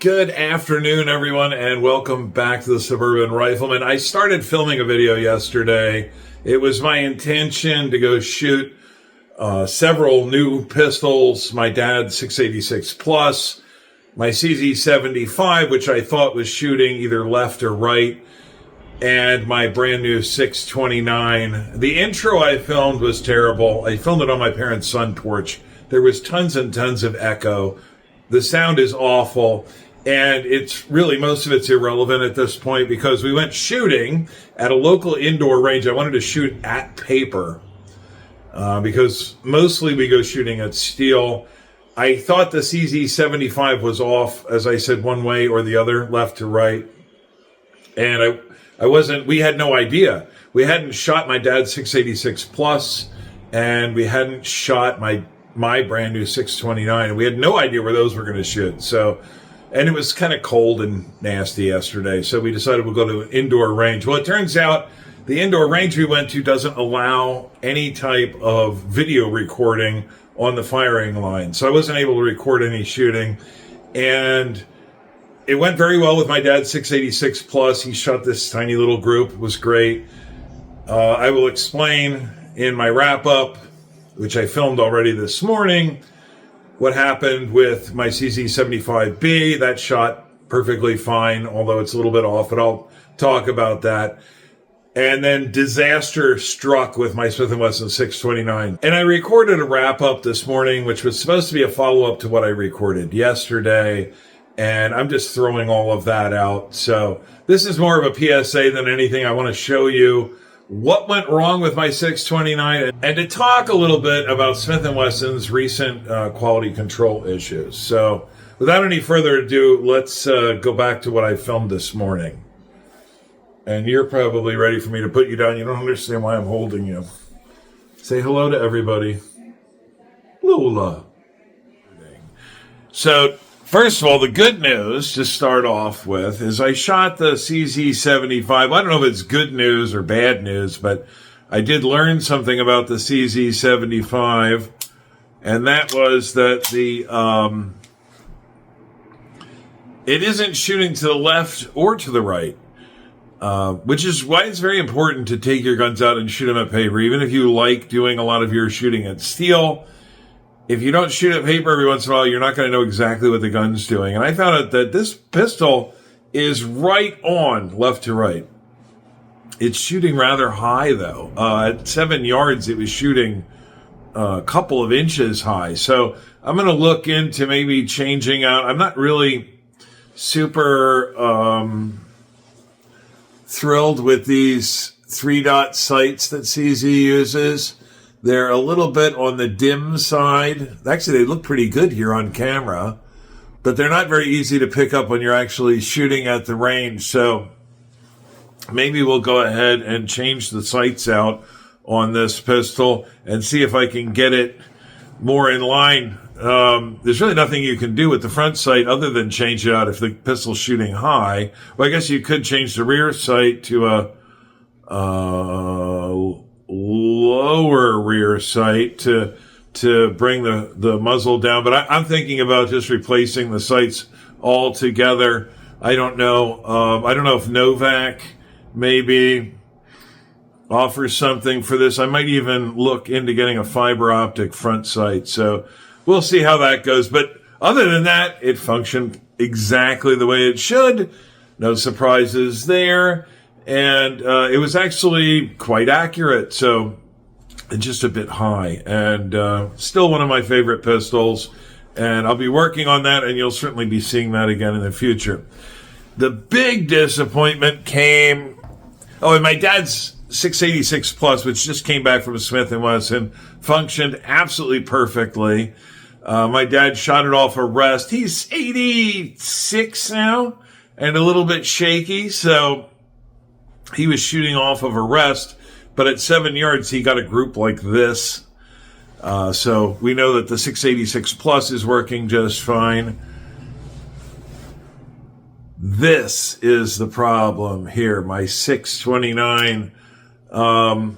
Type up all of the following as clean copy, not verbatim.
Good afternoon, everyone, and welcome back to the Suburban Rifleman. I started filming a video yesterday. It was my intention to go shoot several new pistols, my dad's 686 Plus, my CZ75, which I thought was shooting either left or right, and my brand new 629. The intro I filmed was terrible. I filmed it on my parents' sun porch. There was tons and tons of echo. The sound is awful. And it's really, most of it's irrelevant at this point because we went shooting at a local indoor range. I wanted to shoot at paper because mostly we go shooting at steel. I thought the CZ75 was off, as I said, one way or the other, left to right. And we had no idea. We hadn't shot my dad's 686 Plus, and we hadn't shot my brand new 629. And we had no idea where those were going to shoot. And it was kind of cold and nasty yesterday, so we decided we'll go to an indoor range. Well, it turns out the indoor range we went to doesn't allow any type of video recording on the firing line, so I wasn't able to record any shooting. And it went very well with my dad's 686 Plus. He shot this tiny little group. It was great. I will explain in my wrap-up, which I filmed already this morning, what happened with my CZ75B. That shot perfectly fine, although it's a little bit off, but I'll talk about that. And then disaster struck with my Smith & Wesson 629. And I recorded a wrap-up this morning, which was supposed to be a follow-up to what I recorded yesterday. And I'm just throwing all of that out. So this is more of a PSA than anything. I want to show you what went wrong with my 629 and to talk a little bit about Smith & Wesson's recent quality control issues. So without any further ado, let's go back to what I filmed this morning. And you're probably ready for me to put you down. You don't understand why I'm holding you. Say hello to everybody. Lola. So first of all, the good news to start off with is I shot the CZ75. I don't know if it's good news or bad news, but I did learn something about the CZ75, and that was that it isn't shooting to the left or to the right, which is why it's very important to take your guns out and shoot them at paper, even if you like doing a lot of your shooting at steel. If you don't shoot at paper every once in a while, you're not going to know exactly what the gun's doing. And I found out that this pistol is right on left to right. It's shooting rather high, though. At 7 yards, it was shooting a couple of inches high. So I'm going to look into maybe changing out. I'm not really super thrilled with these 3-dot sights that CZ uses. They're a little bit on the dim side. Actually, they look pretty good here on camera, but they're not very easy to pick up when you're actually shooting at the range. So maybe we'll go ahead and change the sights out on this pistol and see if I can get it more in line. There's really nothing you can do with the front sight other than change it out if the pistol's shooting high. Well, I guess you could change the rear sight to a lower rear sight to bring the muzzle down, but I'm thinking about just replacing the sights altogether. I don't know. I don't know if Novak maybe offers something for this. I might even look into getting a fiber optic front sight. So we'll see how that goes. But other than that, it functioned exactly the way it should. No surprises there. And it was actually quite accurate, so just a bit high. And still one of my favorite pistols. And I'll be working on that, and you'll certainly be seeing that again in the future. The big disappointment came... and my dad's 686 Plus, which just came back from Smith & Wesson, functioned absolutely perfectly. My dad shot it off a rest. He's 86 now and a little bit shaky, so... he was shooting off of a rest, but at 7 yards, he got a group like this. So we know that the 686 Plus is working just fine. This is the problem here, my 629. I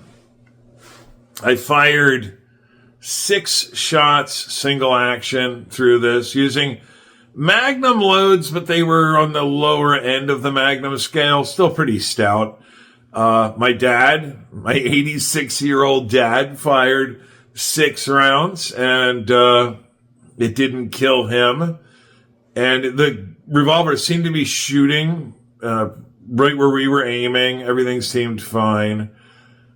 fired 6 shots, single action, through this, using Magnum loads, but they were on the lower end of the Magnum scale, still pretty stout. My dad, my 86-year-old dad, fired 6 rounds, and it didn't kill him. And the revolver seemed to be shooting right where we were aiming. Everything seemed fine.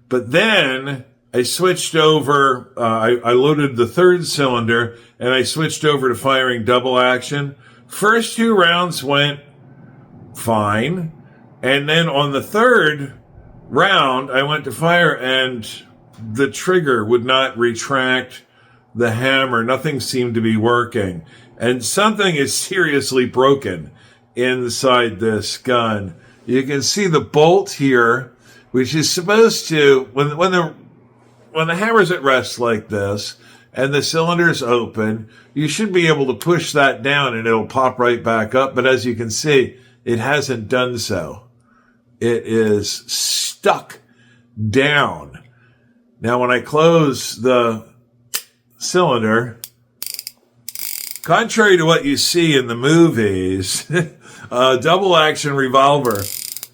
But then I switched over. I loaded the 3rd cylinder, and I switched over to firing double action. First 2 rounds went fine. And then on the 3rd round, I went to fire, and the trigger would not retract the hammer. Nothing seemed to be working. And something is seriously broken inside this gun. You can see the bolt here, which is supposed to, when the hammer's at rest like this and the cylinder's open, you should be able to push that down and it'll pop right back up. But as you can see, it hasn't done so. It is stuck down. Now, when I close the cylinder, contrary to what you see in the movies, a double action revolver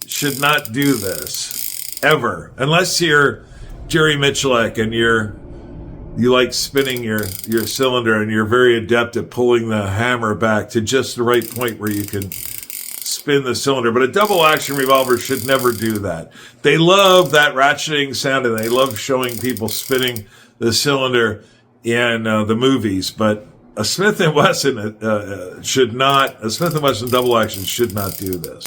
should not do this ever, unless you're Jerry Miculek and you like spinning your cylinder and you're very adept at pulling the hammer back to just the right point where you can spin the cylinder. But a double action revolver should never do that. They love that ratcheting sound and they love showing people spinning the cylinder in the movies, but a Smith & Wesson a Smith & Wesson double action should not do this.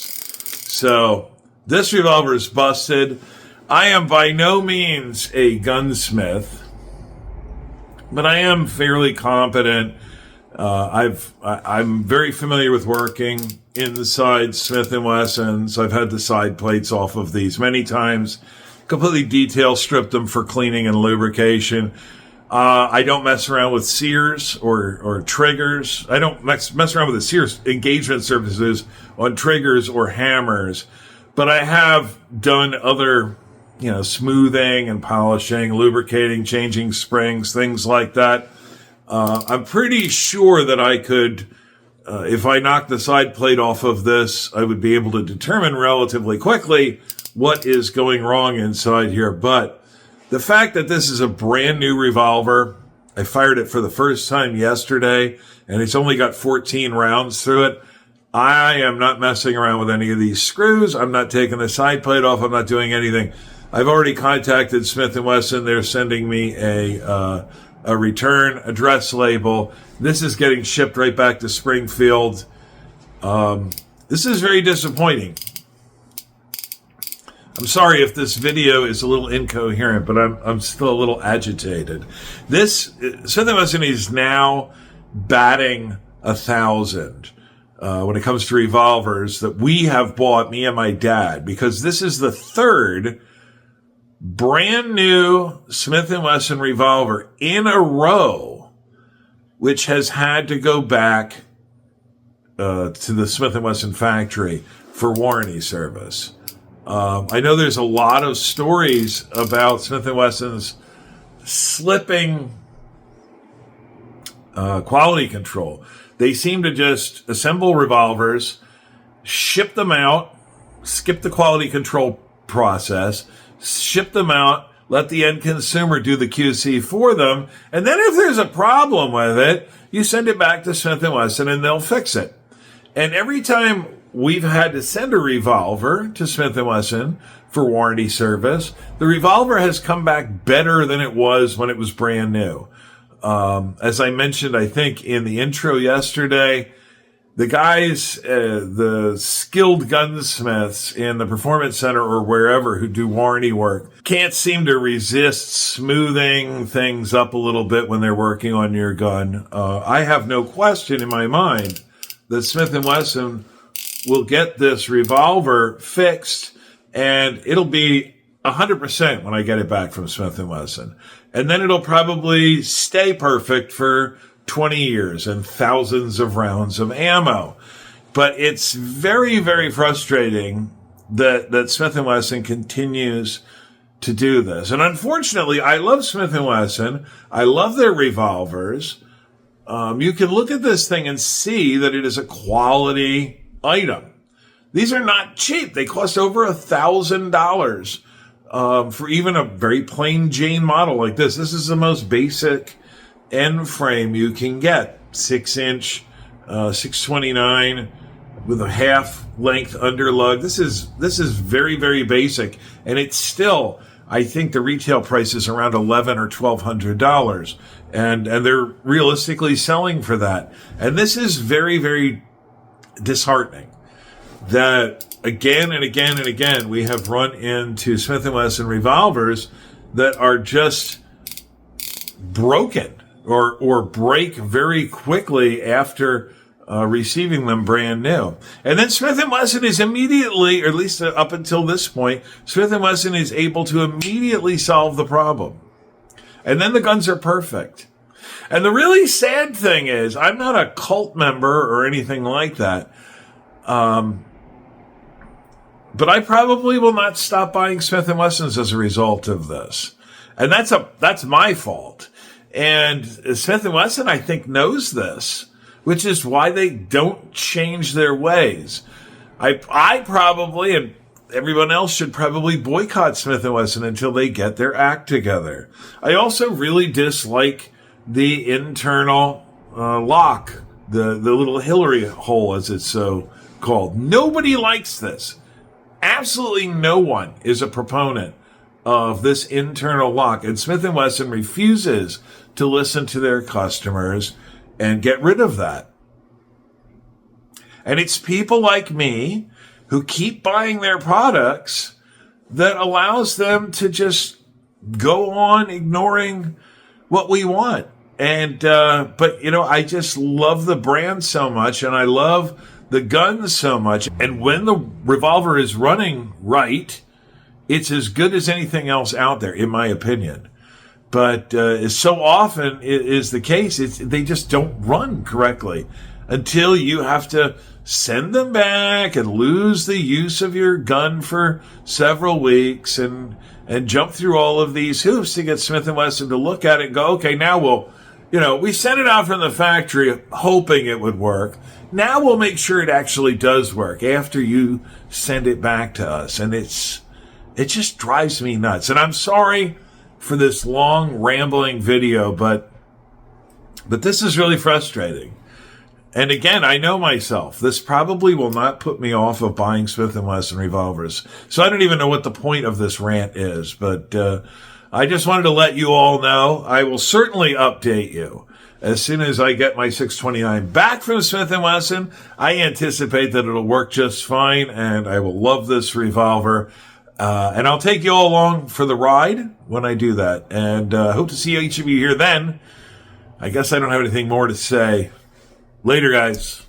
So this revolver is busted. I am by no means a gunsmith, but I am fairly competent. I'm very familiar with working inside Smith & Wessons. I've had the side plates off of these many times, completely detail stripped them for cleaning and lubrication. I don't mess around with sears or triggers. I don't mess around with the sears engagement surfaces on triggers or hammers. But I have done other, smoothing and polishing, lubricating, changing springs, things like that. I'm pretty sure that I could, if I knocked the side plate off of this, I would be able to determine relatively quickly what is going wrong inside here. But the fact that this is a brand new revolver, I fired it for the first time yesterday, and it's only got 14 rounds through it. I am not messing around with any of these screws. I'm not taking the side plate off. I'm not doing anything. I've already contacted Smith & Wesson. They're sending me a return address label. This is getting shipped right back to Springfield. This is very disappointing. I'm sorry if this video is a little incoherent, but I'm still a little agitated. This Smith & Wesson is now batting 1,000 when it comes to revolvers that we have bought, me and my dad, because this is the 3rd brand new Smith & Wesson revolver in a row, which has had to go back to the Smith & Wesson factory for warranty service. I know there's a lot of stories about Smith & Wesson's slipping quality control. They seem to just assemble revolvers, ship them out, skip the quality control process, ship them out, let the end consumer do the QC for them, and then if there's a problem with it, you send it back to Smith & Wesson and they'll fix it. And every time we've had to send a revolver to Smith & Wesson for warranty service, the revolver has come back better than it was when it was brand new. As I mentioned, I think in the intro yesterday, the guys, the skilled gunsmiths in the Performance Center or wherever who do warranty work can't seem to resist smoothing things up a little bit when they're working on your gun. I have no question in my mind that Smith & Wesson will get this revolver fixed, and it'll be 100% when I get it back from Smith & Wesson. And then it'll probably stay perfect for 20 years and thousands of rounds of ammo. But it's very, very frustrating that Smith & Wesson continues to do this. And unfortunately, I love Smith & Wesson. I love their revolvers. you can look at this thing and see that it is a quality item. These are not cheap. They cost over $1,000 for even a very plain Jane model like this. This is the most basic end frame you can get. 6-inch, 629 with a half length underlug. This is very, very basic. And it's still, I think the retail price is around $1,100 or $1,200. And they're realistically selling for that. And this is very, very disheartening that again and again and again we have run into Smith & Wesson revolvers that are just broken or break very quickly after receiving them brand new. And then Smith & Wesson is immediately, or at least up until this point, Smith & Wesson is able to immediately solve the problem. And then the guns are perfect. And the really sad thing is, I'm not a cult member or anything like that. But I probably will not stop buying Smith & Wessons as a result of this. And that's my fault. And Smith & Wesson, I think, knows this, which is why they don't change their ways. I probably, and everyone else should probably boycott Smith & Wesson until they get their act together. I also really dislike the internal lock, the little Hillary hole, as it's so called. Nobody likes this. Absolutely no one is a proponent of this internal lock. And Smith & Wesson refuses to listen to their customers and get rid of that. And it's people like me who keep buying their products that allows them to just go on ignoring what we want. And, but I just love the brand so much, and I love the guns so much. And when the revolver is running right, it's as good as anything else out there, in my opinion. But so often is the case, they just don't run correctly until you have to send them back and lose the use of your gun for several weeks and jump through all of these hoops to get Smith & Wesson to look at it and go, okay, now we sent it out from the factory hoping it would work. Now we'll make sure it actually does work after you send it back to us. And it just drives me nuts. And I'm sorry for this long rambling video, but this is really frustrating. And again, I know myself. This probably will not put me off of buying Smith & Wesson revolvers. So I don't even know what the point of this rant is, but I just wanted to let you all know. I will certainly update you as soon as I get my 629 back from Smith & Wesson. I anticipate that it'll work just fine, and I will love this revolver. And I'll take you all along for the ride when I do that. And hope to see each of you here then. I guess I don't have anything more to say. Later, guys.